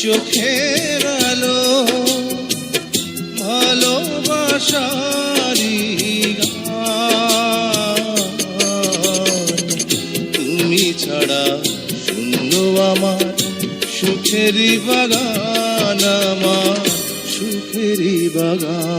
চোখের আলো ভালোবাসারি গান। তুমি ছাড়া শূন্য আমার সুখেরই বাগান, আমার সুখেরই বাগান।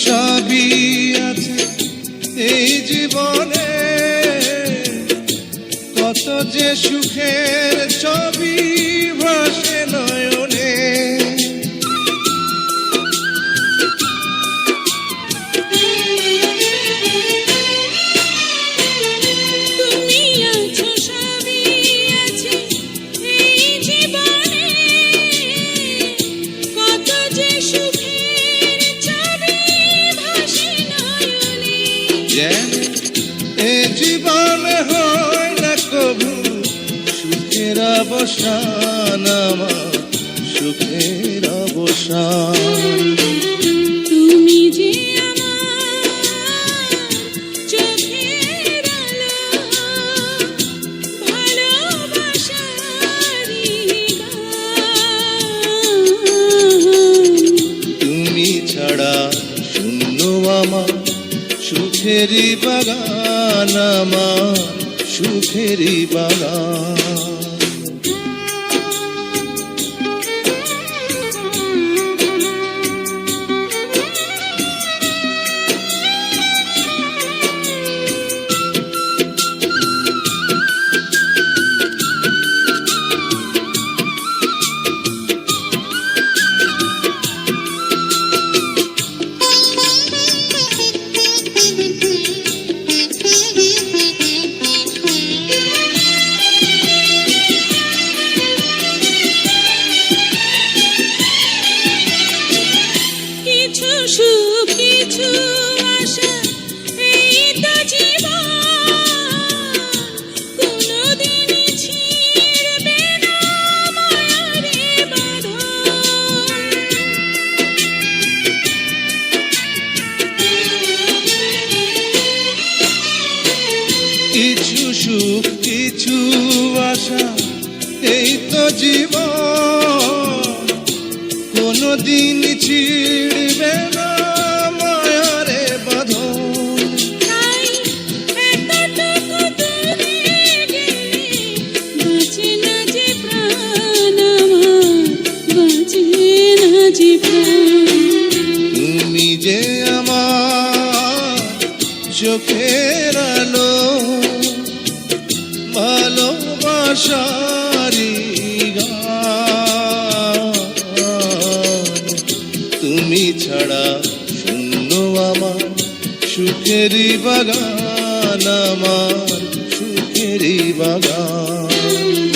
সবই আছে এই জীবনে, কত যে সুখের ছবি ভাসে নয়নে। এ জীবনে হয় না কবু সুখের অবসান, আমার সুখের অবসান। তুমি যে আমার চোখের আলো ভালোবাসারি গান। তুমি ছাড়া শূন্য আমার সুখেরই বাগান, আমার সুখেরই বাগান। সুখ কিছু আশা এই তো জীবন, কোনদিনই ছিঁড়বে না মায়ারে বাঁধন। কিছু সুখ কিছু আশা এই তো জীবন, কোনদিন ছিড়বে না মায়ারে বাঁধন। তাই এতটুকু দূরে গেলে বাঁচে না যে প্রাণ, আমার বাঁচে না যে প্রাণ। তুমি যে আমার চোখের আলো ভালোবাসারি গান। তুমি ছাড়া শূন্য আমার সুখেরই বাগান, আমার সুখেরই বাগান।